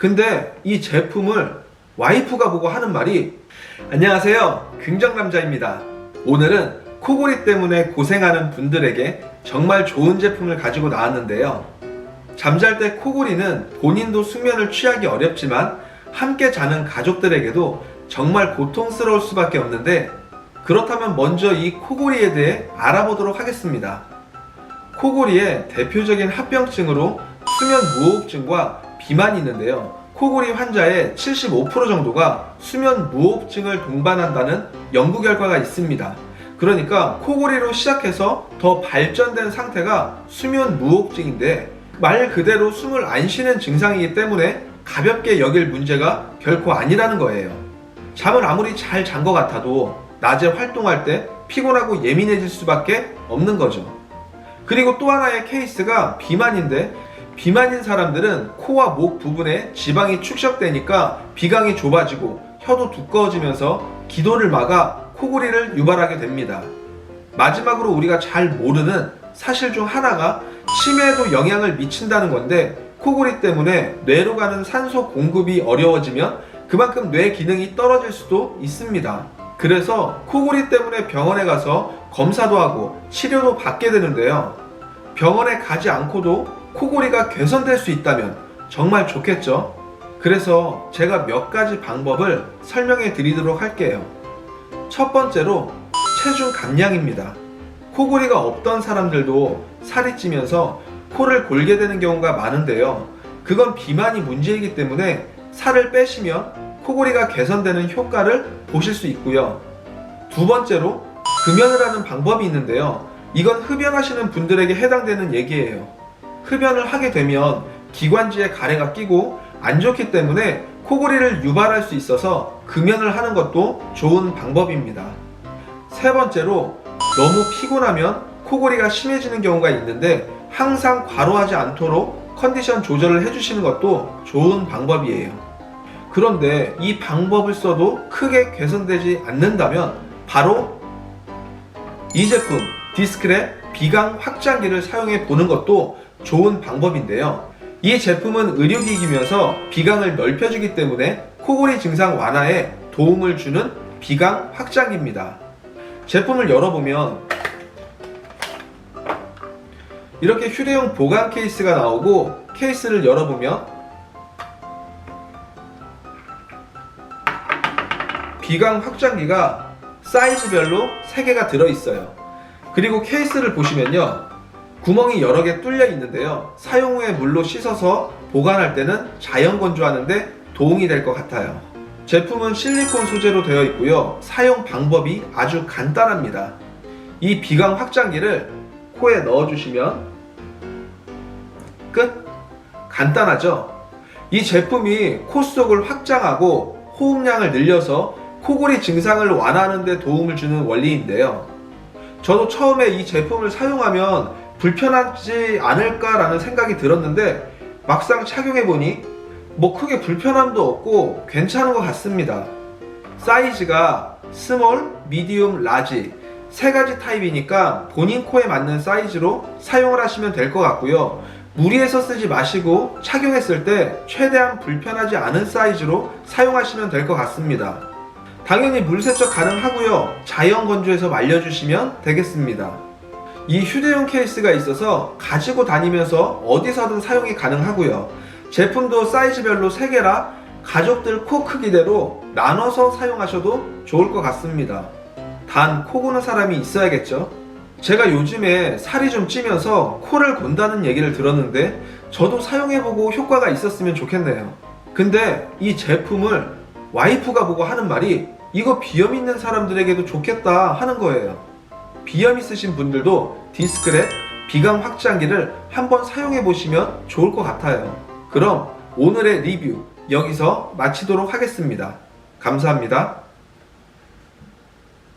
근데 이 제품을 와이프가 보고 하는 말이, 안녕하세요, 긍정남자입니다. 오늘은 코골이 때문에 고생하는 분들에게 정말 좋은 제품을 가지고 나왔는데요. 잠잘 때 코골이는 본인도 숙면을 취하기 어렵지만 함께 자는 가족들에게도 정말 고통스러울 수밖에 없는데, 그렇다면 먼저 이 코골이에 대해 알아보도록 하겠습니다. 코골이의 대표적인 합병증으로 수면 무호흡증과 비만이 있는데요. 코골이 환자의 75% 정도가 수면 무호흡증을 동반한다는 연구 결과가 있습니다. 그러니까 코골이로 시작해서 더 발전된 상태가 수면 무호흡증인데, 말 그대로 숨을 안 쉬는 증상이기 때문에 가볍게 여길 문제가 결코 아니라는 거예요. 잠을 아무리 잘 잔 것 같아도 낮에 활동할 때 피곤하고 예민해질 수밖에 없는 거죠. 그리고 또 하나의 케이스가 비만인데, 비만인 사람들은 코와 목 부분에 지방이 축적되니까 비강이 좁아지고 혀도 두꺼워지면서 기도를 막아 코골이를 유발하게 됩니다. 마지막으로 우리가 잘 모르는 사실 중 하나가 치매에도 영향을 미친다는 건데, 코골이 때문에 뇌로 가는 산소 공급이 어려워지면 그만큼 뇌 기능이 떨어질 수도 있습니다. 그래서 코골이 때문에 병원에 가서 검사도 하고 치료도 받게 되는데요. 병원에 가지 않고도 코골이가 개선될 수 있다면 정말 좋겠죠. 그래서 제가 몇 가지 방법을 설명해 드리도록 할게요. 첫 번째로 체중 감량입니다. 코골이가 없던 사람들도 살이 찌면서 코를 골게 되는 경우가 많은데요. 그건 비만이 문제이기 때문에 살을 빼시면 코골이가 개선되는 효과를 보실 수 있고요. 두 번째로 금연을 하는 방법이 있는데요. 이건 흡연하시는 분들에게 해당되는 얘기예요. 흡연을 하게 되면 기관지에 가래가 끼고 안 좋기 때문에 코골이를 유발할 수 있어서 금연을 하는 것도 좋은 방법입니다. 세 번째로 너무 피곤하면 코골이가 심해지는 경우가 있는데, 항상 과로하지 않도록 컨디션 조절을 해주시는 것도 좋은 방법이에요. 그런데 이 방법을 써도 크게 개선되지 않는다면 바로 이 제품 디스크랩 비강 확장기를 사용해 보는 것도 좋은 방법인데요. 이 제품은 의료기기면서 비강을 넓혀주기 때문에 코골이 증상 완화에 도움을 주는 비강 확장기입니다. 제품을 열어보면 이렇게 휴대용 보관 케이스가 나오고, 케이스를 열어보면 비강 확장기가 사이즈별로 3개가 들어있어요. 그리고 케이스를 보시면요, 구멍이 여러 개 뚫려 있는데요. 사용 후에 물로 씻어서 보관할 때는 자연 건조하는데 도움이 될 것 같아요. 제품은 실리콘 소재로 되어 있고요. 사용 방법이 아주 간단합니다. 이 비강 확장기를 코에 넣어주시면 끝! 간단하죠? 이 제품이 코 속을 확장하고 호흡량을 늘려서 코골이 증상을 완화하는 데 도움을 주는 원리인데요. 저도 처음에 이 제품을 사용하면 불편하지 않을까라는 생각이 들었는데, 막상 착용해보니 뭐 크게 불편함도 없고 괜찮은 것 같습니다. 사이즈가 스몰, 미디움, 라지 3가지 타입이니까 본인 코에 맞는 사이즈로 사용을 하시면 될 것 같고요. 무리해서 쓰지 마시고 착용했을 때 최대한 불편하지 않은 사이즈로 사용하시면 될 것 같습니다. 당연히 물 세척 가능하고요. 자연 건조해서 말려주시면 되겠습니다. 이 휴대용 케이스가 있어서 가지고 다니면서 어디서든 사용이 가능하고요. 제품도 사이즈별로 3개라 가족들 코 크기대로 나눠서 사용하셔도 좋을 것 같습니다. 단 코 고는 사람이 있어야겠죠. 제가 요즘에 살이 좀 찌면서 코를 곤다는 얘기를 들었는데, 저도 사용해보고 효과가 있었으면 좋겠네요. 근데 이 제품을 와이프가 보고 하는 말이, 이거 비염 있는 사람들에게도 좋겠다 하는 거예요. 비염 있으신 분들도 디스크랩 비강 확장기를 한번 사용해 보시면 좋을 것 같아요. 그럼 오늘의 리뷰 여기서 마치도록 하겠습니다. 감사합니다.